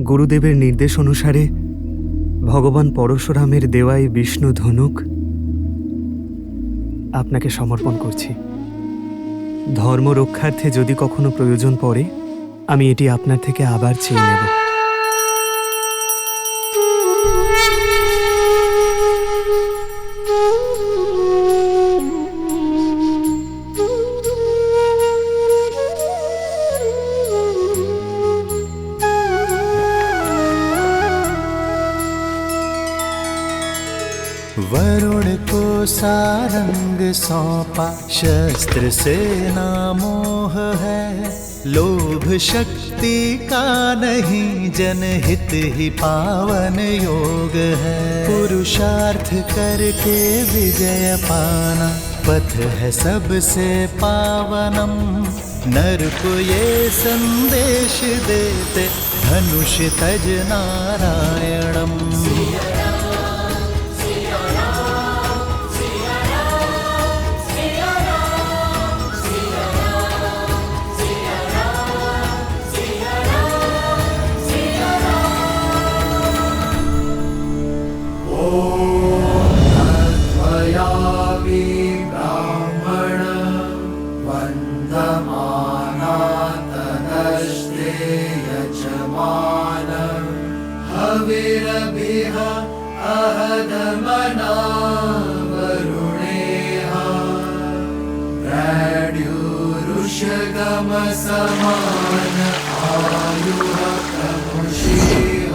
গুরুদেবের নির্দেশ অনুসারে ভগবান পরশুরামের দেওয়া এই বিষ্ণু ধনুক আপনাকে সমর্পণ করছি। ধর্ম রক্ষার্থে যদি কখনো প্রয়োজন পড়ে, আমি এটি আপনার থেকে আবার চেয়ে নেব। वरुण को सारंग सौंपा, शस्त्र से ना मोह है। लोभ शक्ति का नहीं, जनहित ही पावन योग है। पुरुषार्थ करके विजय पाना, पथ है सबसे पावनम। नर को ये संदेश देते, धनुष तज नारायणम। हविरभिः अहदमना वरुणेः, प्रड्युरुषगमसमान आयुः प्रमुषेः।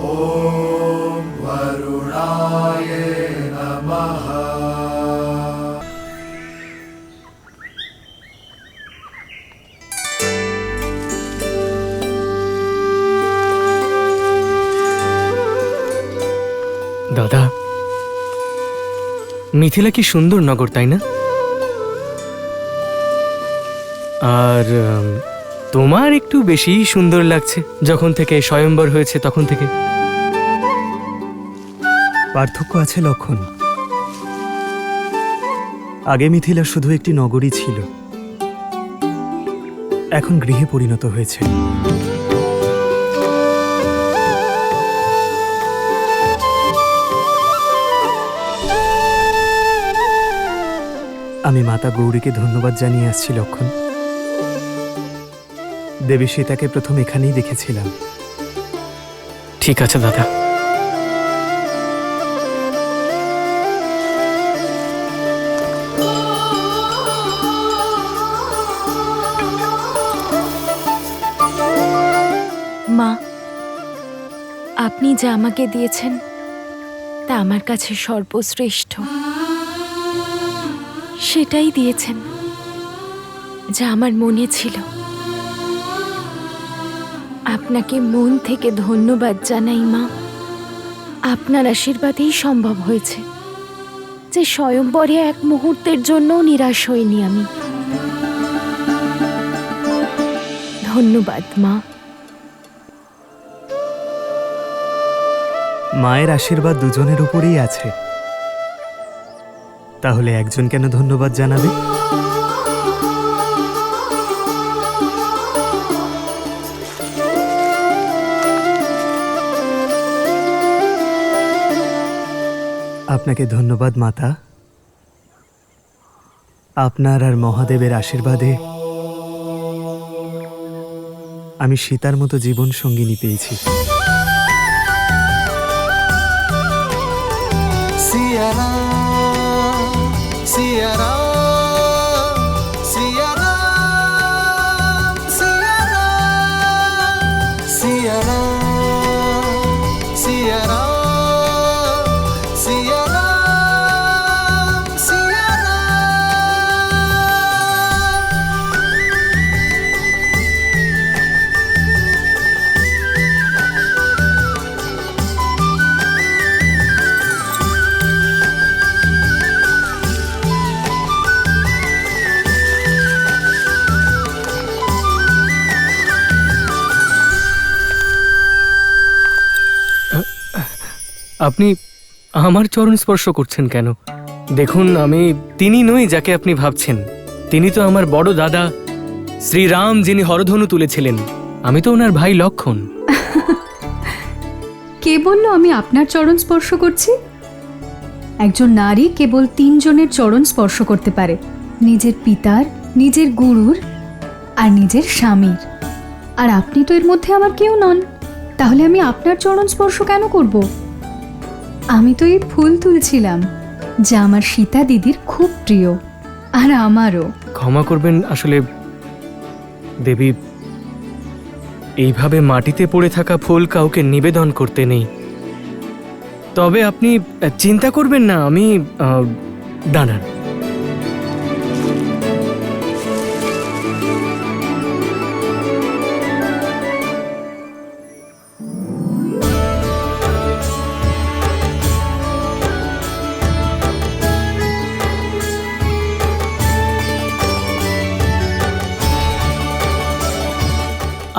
ॐ वरुणाय नमः। দাদা, মিথিলা কি সুন্দর নগর, তাই না? আর তোমার একটু বেশি সুন্দর লাগছে যখন থেকে স্বয়ম্বর হয়েছে তখন থেকে। পার্থক্য আছে লক্ষণ। আগে মিথিলা শুধু একটি নগরী ছিল, এখন গৃহে পরিণত হয়েছে। আমি মাতা গৌরীকে ধন্যবাদ জানিয়ে আসছি লক্ষণ। দেবী সীতাকে প্রথম এখানেই দেখেছিলাম। ঠিক আছে দাদা। মা, আপনি যা আমাকে দিয়েছেন তা আমার কাছে সর্বশ্রেষ্ঠ। সেটাই দিয়েছেন যা আমার মনে ছিল। আপনাকে মন থেকে ধন্যবাদ জানাই মা। আপনার আশীর্বাদেই সম্ভব হয়েছে যে স্বয়ম্বরে এক মুহূর্তের জন্য নিরাশ হইনি আমি। ধন্যবাদ মা। মায়ের আশীর্বাদ দুজনের উপরেই আছে, তাহলে একজন কেন ধন্যবাদ জানাবে? আপনাকে ধন্যবাদ মাতা। আপনার আর মহাদেবের আশীর্বাদে আমি সীতার মতো জীবন সঙ্গিনী পেয়েছি। सिया राम, सिया राम, सिया राम, सिया राम, सिया राम, सिया राम, सिया राम, सिया আপনি আমার চরণ স্পর্শ করছেন কেন? দেখুন, আমি তিনি নই যাকে আপনি ভাবছেন। তিনি তো আমার বড় দাদা শ্রীরাম, যিনি হরধনু তুলেছিলেন। আমি তো ওনার ভাই লক্ষণ। কে বলল আমি আপনার চরণ স্পর্শ করছি? একজন নারী কেবল 3 জনের চরণ স্পর্শ করতে পারে, নিজের পিতার, নিজের গুরুর আর নিজের স্বামীর। আর আপনি তো এর মধ্যে আমার কেউ নন, তাহলে আমি আপনার চরণ স্পর্শ কেন করব? আমি তো এই ফুল তুলছিলাম, যা আমার সীতা দিদির খুব প্রিয়, আর আমারও। ক্ষমা করবেন, আসলে দেবী, এইভাবে মাটিতে পড়ে থাকা ফুল কাউকে নিবেদন করতে নেই। তবে আপনি চিন্তা করবেন না, আমি দাঁড়ান।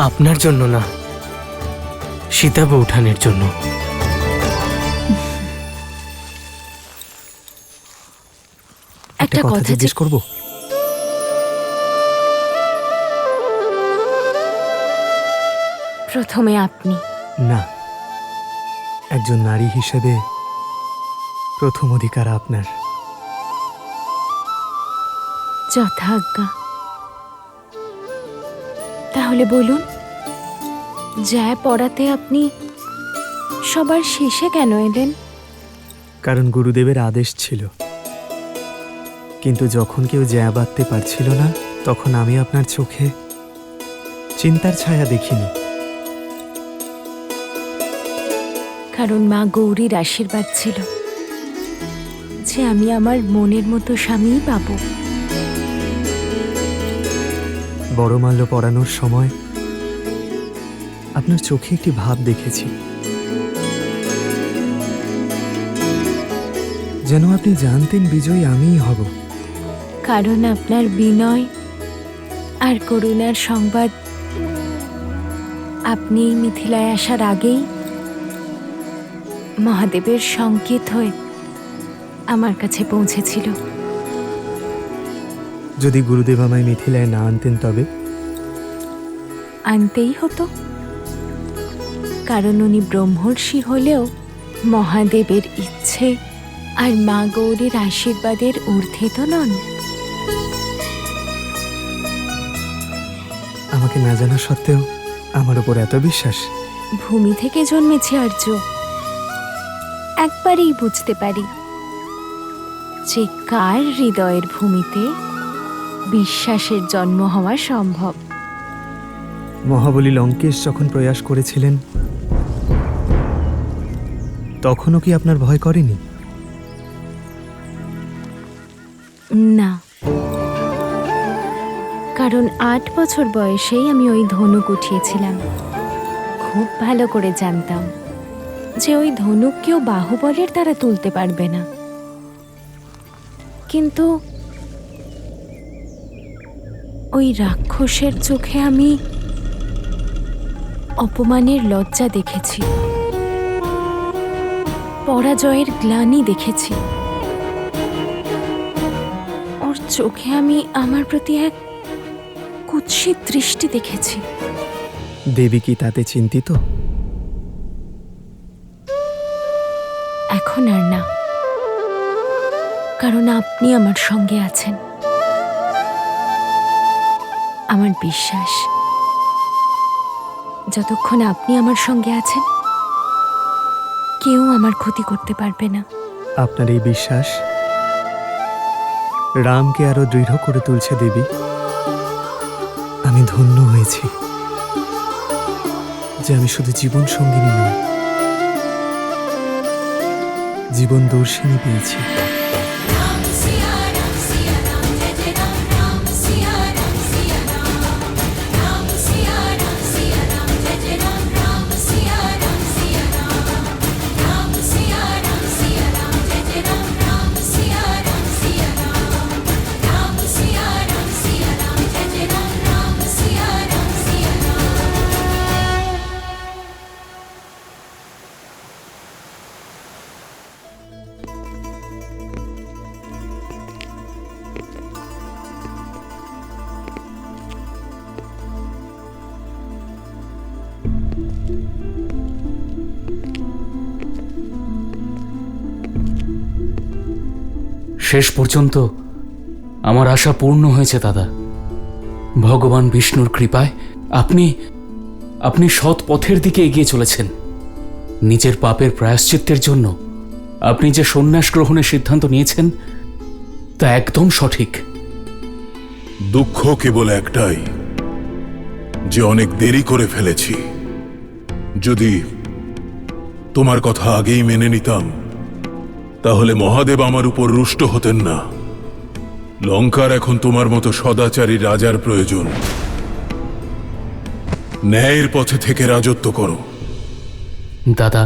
আপনার জন্য না, সীতা বৌঠানের জন্য। একটা কথা জিজ্ঞেস করব? প্রথমে আপনি। না, একজন নারী হিসেবে প্রথম অধিকার আপনার। যথাজ্ঞা। তাহলে বলুন, জ্যা পড়াতে আপনি সবার শেষে কেন এলেন? কারণ গুরুদেবের আদেশ ছিল। কিন্তু যখন কেউ জ্যা বাঁধতে পারছিল না, তখন আমি আপনার চোখে চিন্তার ছায়া দেখিনি। কারণ মা গৌরীর আশীর্বাদ ছিল যে আমি আমার মনের মতো স্বামীই পাব। বড়মাল্য পরানোর সময় আপনার চোখে একটি ভাব দেখেছি, যেন আপনি জানতেন বিজয়ী আমিই হব। কারণ আপনার বিনয় আর করুণার সংবাদ আপনি এই মিথিলায় আসার আগেই মহাদেবের সংকেত হয়ে আমার কাছে পৌঁছেছিল। যদি গুরুদেব আমায় মিথিলায় না আনতেন তবে? আনতেই হতো, কারণ উনি ব্রহ্মর্ষি হলেও মহাদেবের ইচ্ছে আর মা গৌরীর আশীর্বাদের ঊর্ধ্বে তো নন। আমাকে না জানা সত্ত্বেও আমার উপর এত বিশ্বাস? ভূমি থেকে জন্মেছে আর্য, একবারেই বুঝতে পারি যে কার হৃদয়ের ভূমিতে বিশ্বাসের জন্ম হওয়া সম্ভব। মহাবলী লঙ্কেশ যখন প্রয়াস করেছিলেন, তখনও কি আপনার ভয় করেনি? না, কারণ 8 বছর বয়সেই আমি ওই ধনুক উঠিয়েছিলাম। খুব ভালো করে জানতাম যে ওই ধনুক কেউ বাহুবলের দ্বারা তুলতে পারবে না। কিন্তু ওই রাক্ষসের চোখে আমি অপমানের লজ্জা দেখেছি, পরাজয়ের গ্লানি দেখেছি। ওর চোখে আমি আমার প্রতি এক কুৎসিত দৃষ্টি দেখেছি। দেবী কি তাতে চিন্তিত? এখন আর না, কারণ আপনি আমার সঙ্গে আছেন। আমার বিশ্বাস, যতক্ষণ আপনি আমার সঙ্গে আছেন, কেউ আমার ক্ষতি করতে পারবে না। আপনার এই বিশ্বাস রামকে আরো দৃঢ় করে তুলছে দেবী। আমি ধন্য হয়েছি যে আমি শুধু জীবন সঙ্গিনী নয়, জীবন দর্শিনী পেয়েছি। শেষ পর্যন্ত আমার আশা পূর্ণ হয়েছে দাদা। ভগবান বিষ্ণুর কৃপায় আপনি আপনি সৎ পথের দিকে এগিয়ে চলেছেন। নিজের পাপের প্রায়শ্চিত্তের জন্য আপনি যে সন্ন্যাস গ্রহণের সিদ্ধান্ত নিয়েছেন তা একদম সঠিক। দুঃখ কেবল একটাই যে অনেক দেরি করে ফেলেছি। যদি তোমার কথা আগেই মেনে নিতাম তাহলে মহাদেব আমার উপর রুষ্ট হতেন না। লঙ্কার এখন তোমার মতো সদাচারী রাজার প্রয়োজন। ন্যায়ের পথে থেকে রাজত্ব করো। দাদা,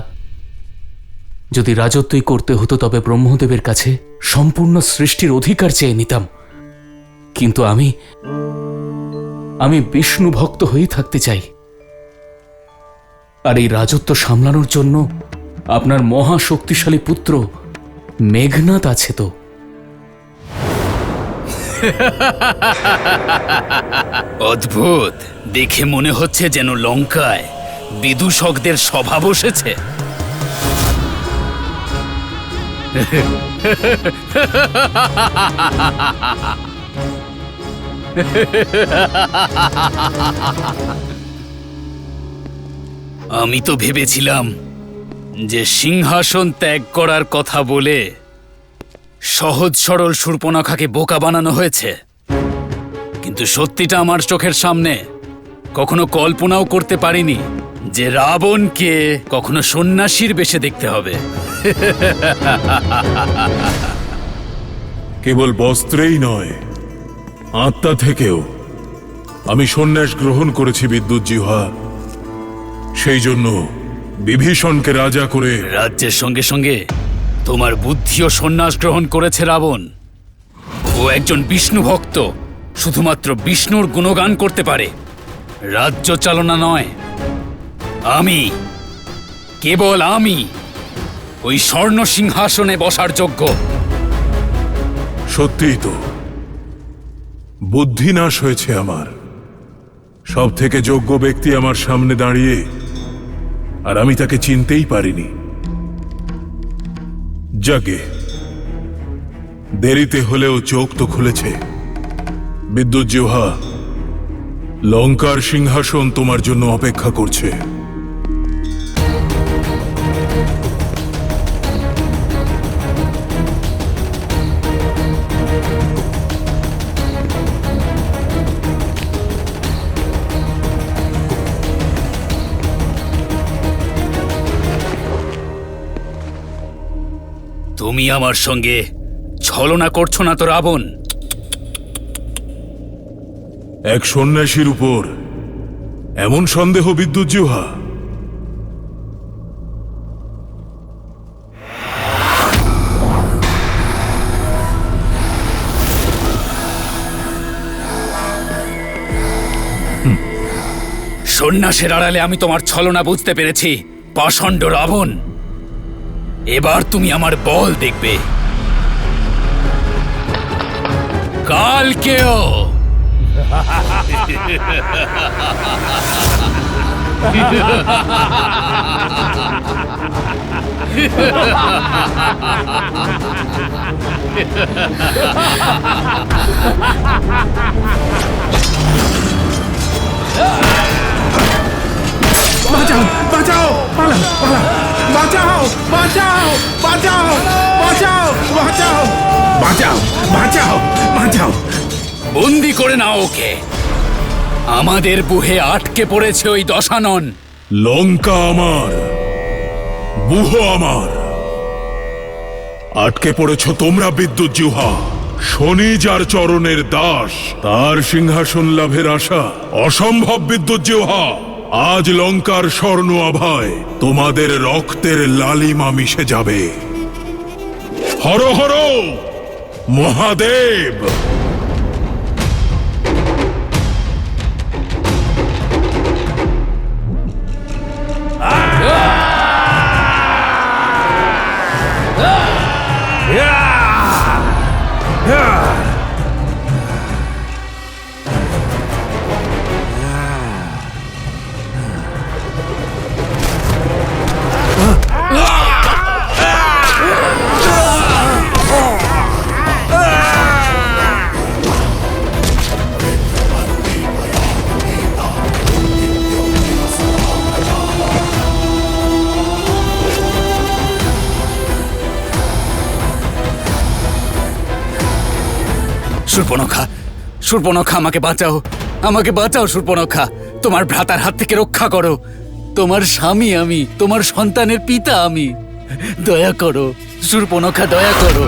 যদি রাজত্বই করতে হতো তবে ব্রহ্মদেবের কাছে সম্পূর্ণ সৃষ্টির অধিকার চেয়ে নিতাম, কিন্তু আমি বিষ্ণু ভক্ত হয়েই থাকতে চাই। আর এই রাজত্ব সামলানোর জন্য আপনার মহা শক্তিশালী পুত্র মেঘনাদ আছে তো। অদ্ভুত, দেখে মনে হচ্ছে যেন লঙ্কায় বিদূষকদের সভা বসেছে। আমি তো ভেবেছিলাম যে সিংহাসন ত্যাগ করার কথা বলে সহজ সরল শূর্পণখাকে বোকা বানানো হয়েছে, কিন্তু সত্যিটা আমার চোখের সামনে। কখনো কল্পনাও করতে পারিনি যে রাবণকে কখনো সন্ন্যাসীর বেশে দেখতে হবে। কেবল বস্ত্রেই নয়, আত্মা থেকেও আমি সন্ন্যাস গ্রহণ করেছি বিদ্যুৎ জিহ্বা। সেই জন্য বিভীষণকে রাজা করে রাজ্যের সঙ্গে সঙ্গে তোমার বুদ্ধিও সন্ন্যাস গ্রহণ করেছে রাবণ। ও একজন বিষ্ণু ভক্ত, শুধুমাত্র বিষ্ণুর গুণগান করতে পারে, রাজ্য চালনা নয়। আমি, কেবল আমি ওই স্বর্ণ সিংহাসনে বসার যোগ্য। সত্যিই তো বুদ্ধিনাশ হয়েছে আমার। সব থেকে যোগ্য ব্যক্তি আমার সামনে দাঁড়িয়ে আর আমি তাকে চিনতেই পারিনি। যাগে, দেরিতে হলেও চোখ তো খুলেছে। বিদ্যুৎ জিহ্বা, লঙ্কার সিংহাসন তোমার জন্য অপেক্ষা করছে। তুমি আমার সঙ্গে ছলনা করছো না তো রাবণ? এক সন্ন্যাসীর উপর এমন সন্দেহ বিদ্যুৎ জিহ্বা? সন্ন্যাসের আড়ালে আমি তোমার ছলনা বুঝতে পেরেছি, পাষণ্ড রাবণ। এবার তুমি আমার বল দেখবে। কালকেও বাঁচাও, বাঁচাও, পালাও, পালাও, বাঁচাও, বাঁচাও, বাঁচাও, বাঁচাও, বাঁচাও, বাঁচাও, বাঁচাও, বাঁচাও। বন্দি করে নাও ওকে। আমাদের বুহে আটকে পড়েছে ওই দশানন। লঙ্কা আমার, বুহ আমার। আটকে পড়েছ তোমরা বিদ্যুৎ জিহ্বা। শনি যার চরণের দাস, তার সিংহাসন লাভের আশা অসম্ভব বিদ্যুৎ জিহ্বা। আজ লঙ্কার স্বর্ণ আভায় তোমাদের রক্তের লালিমা মিশে যাবে। হর হর মহাদেব। শূর্পণখা, শূর্পণখা, আমাকে বাঁচাও, আমাকে বাঁচাও শূর্পণখা। তোমার ভ্রাতার হাত থেকে রক্ষা করো। তোমার স্বামী আমি, তোমার সন্তানের পিতা আমি। দয়া করো শূর্পণখা, দয়া করো।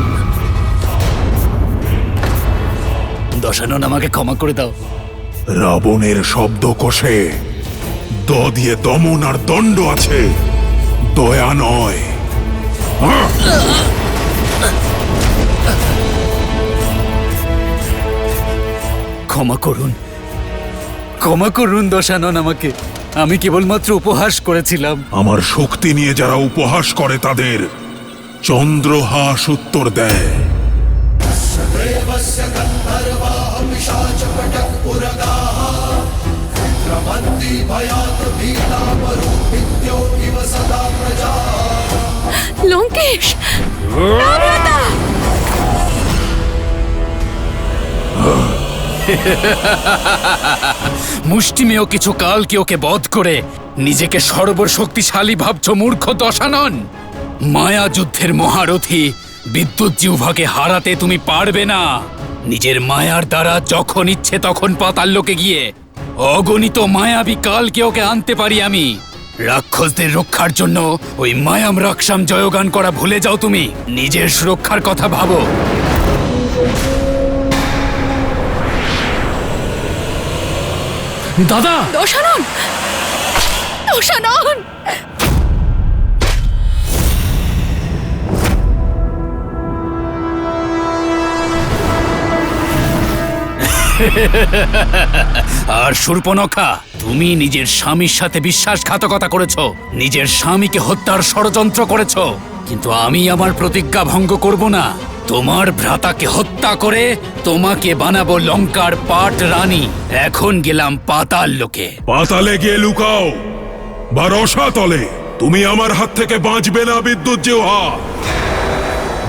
দশানন, আমাকে ক্ষমা করে দাও। রাবণের শব্দকোষে দ দিয়ে দমন আর দণ্ড আছে, দয়া নয়। ক্ষমা করুন, ক্ষমা করুন দশানন আমাকে। আমি কেবলমাত্র উপহাস করেছিলাম। আমার শক্তি নিয়ে যারা উপহাস করে তাদের চন্দ্রহাস উত্তর দেয়। লঙ্কেশ, মুষ্টিমেয় কিছু কালকে ওকে বধ করে নিজেকে সর্বশক্তিশালী ভাবছো মূর্খ দশানন। মায়া যুদ্ধের মহারথী বিদ্যুৎ জিহ্বাকে হারাতে তুমি পারবে না। নিজের মায়ার দ্বারা যখন ইচ্ছে তখন পাতাললোকে গিয়ে অগণিত মায়াবী কালকে ওকে আনতে পারি আমি। রাক্ষসদের রক্ষার জন্য ওই মায়াম রাক্ষসাম জয়গান করা ভুলে যাও তুমি। নিজের সুরক্ষার কথা ভাবো। দাদা! দশানন, দশানন! আর শূর্পণখা, তুমি নিজের স্বামীর সাথে বিশ্বাসঘাতকতা করেছো, নিজের স্বামীকে হত্যার ষড়যন্ত্র করেছো। কিন্তু আমি আমার প্রতিজ্ঞা ভঙ্গ করব না। তোমার ভ্রাতাকে হত্যা করে তোমাকে বানাবো লঙ্কার পাট রানী। এখন গেলাম পাতাল লোকে। পাতালে গিয়ে লুকাও বা রসাতলে। তুমি আমার হাত থেকে বাঁচবে না বিদ্যুৎ জিহ্বা।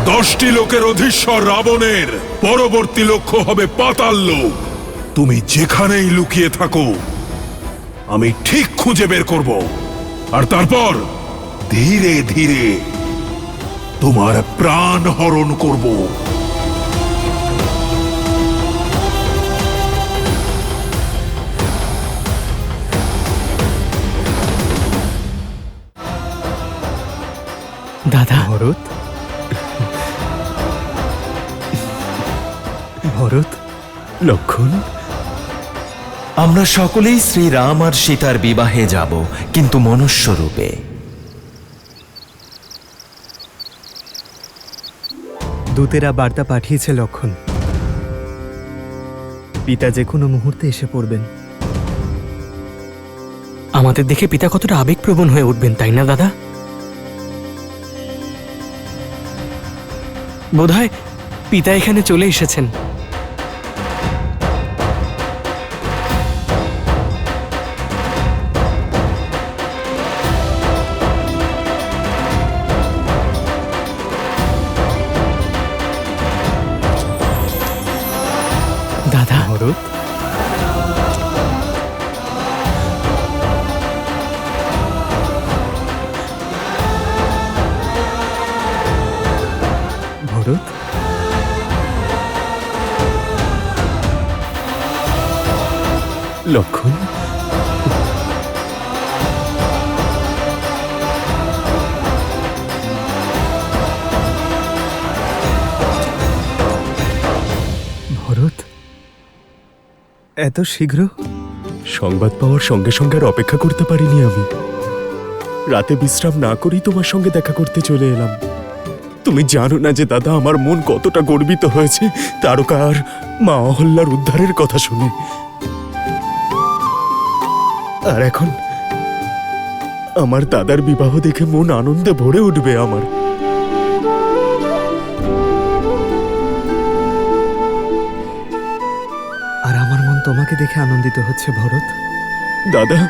10টি লোকের অধীশ্বর রাবণের পরবর্তী লক্ষ্য হবে পাতাল লোক। তুমি যেখানেই লুকিয়ে থাকো আমি ঠিক খুঁজে বের করব, আর তারপর ধীরে ধীরে তোমার প্রাণ হরণ করব। দাদা, ভরত, ভরত, লক্ষণ, আমরা সকলেই শ্রীরাম আর সীতার বিবাহে যাব, কিন্তু মনুষ্য রূপে। দূতেরা বার্তা পাঠিয়েছে লক্ষণ। পিতা যে কোনো মুহূর্তে এসে পড়বেন। আমাদের দেখে পিতা কতটা আবেগপ্রবণ হয়ে উঠবেন, তাই না দাদা? বোধহয় পিতা এখানে চলে এসেছেন। দাদা, ভরত, ভরত, লক্ষণ, ভরত, এত শীঘ্র? সংবাদ পাওয়ার সঙ্গে সঙ্গে আর অপেক্ষা করতে পারিনি আমি। রাতে বিশ্রাম না করেই তোমার সঙ্গে দেখা করতে চলে এলাম। তুমি জানো না যে দাদা, আমার মন কতটা গর্বিত হয়েছে তারকা আর মা অহল্যার উদ্ধারের কথা শুনে। আর এখন আমার দাদার বিবাহ দেখে মন আনন্দে ভরে উঠবে আমার। আর আমার মন তোমাকে দেখে আনন্দিত হচ্ছে ভরত। দাদা,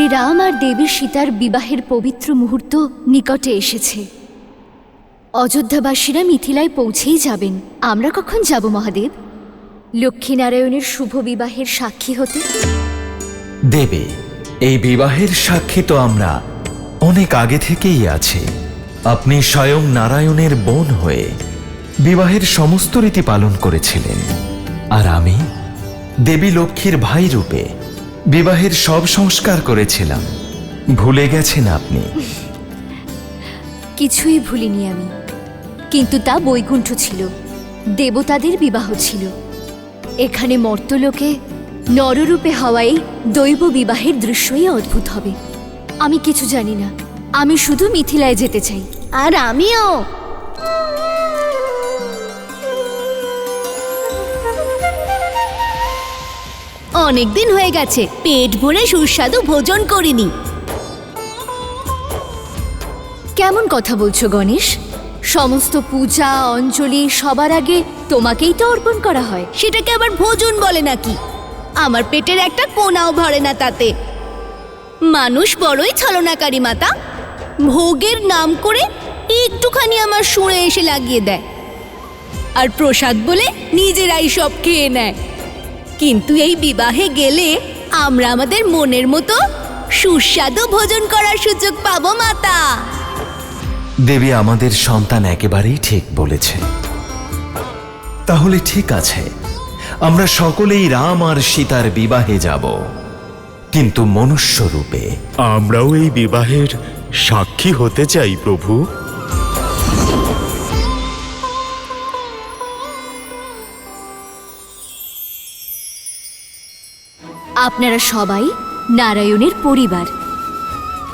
শ্রীরাম আর দেবী সীতার বিবাহের পবিত্র মুহূর্ত নিকটে এসেছে। অযোধ্যাবাসীরা মিথিলায় পৌঁছেই যাবেন। আমরা কখন যাব মহাদেব? লক্ষ্মীনারায়ণের শুভ বিবাহের সাক্ষী হতে। দেবে, এই বিবাহের সাক্ষী তো আমরা অনেক আগে থেকেই আছি। আপনি স্বয়ং নারায়ণের বোন হয়ে বিবাহের সমস্ত রীতি পালন করেছিলেন, আর আমি দেবী লক্ষ্মীর ভাই রূপে বিবাহের সব সংস্কার করেছিলাম। ভুলে গেছেন আপনি? কিছুই ভুলিনি আমি, কিন্তু তা বৈকুণ্ঠ ছিল, দেবতাদের বিবাহ ছিল। এখানে মর্তলোকে নররূপে হওয়ায় দৈব বিবাহের দৃশ্যই অদ্ভুত হবে। আমি কিছু জানি না, আমি শুধু মিথিলায় যেতে চাই। আর আমিও। অনেকদিন হয়ে গেছে পেট ভরে সুস্বাদু ভোজন করিনি। কেমন কথা বলছো গণেশ? সমস্ত পূজা অঞ্জলি সবার আগে তোমাকেই তো অর্পণ করা হয়। সেটাকে আবার ভোজন বলে নাকি? আমার পেটের একটা কোনাও ভরে না তাতে। মানুষ বড়ই ছলনাকারী মাতা। ভোগের নাম করে একটুখানি আমার সুরে এসে লাগিয়ে দেয়, আর প্রসাদ বলে নিজেরাই সব খেয়ে নেয়। কিন্তু এই বিবাহে গেলে আমরা আমাদের মনের মতো সুস্বাদু ভোজন করার সুযোগ পাবো মাতা। দেবী, আমাদের সন্তান একেবারেই ঠিক বলেছে। তাহলে ঠিক আছে, আমরা সকলেই রাম আর সীতার বিবাহে যাব, কিন্তু মনুষ্য রূপে। আমরাও এই বিবাহের সাক্ষী হতে চাই প্রভু। আপনারা সবাই নারায়ণের পরিবার,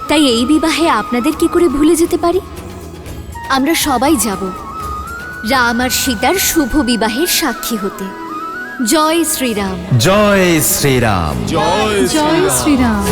তাই এই বিবাহে আপনাদের কি করে ভুলে যেতে পারি? আমরা সবাই যাব রাম আর সীতার শুভ বিবাহের সাক্ষী হতে। জয় শ্রীরাম। জয় শ্রীরাম। জয় শ্রীরাম।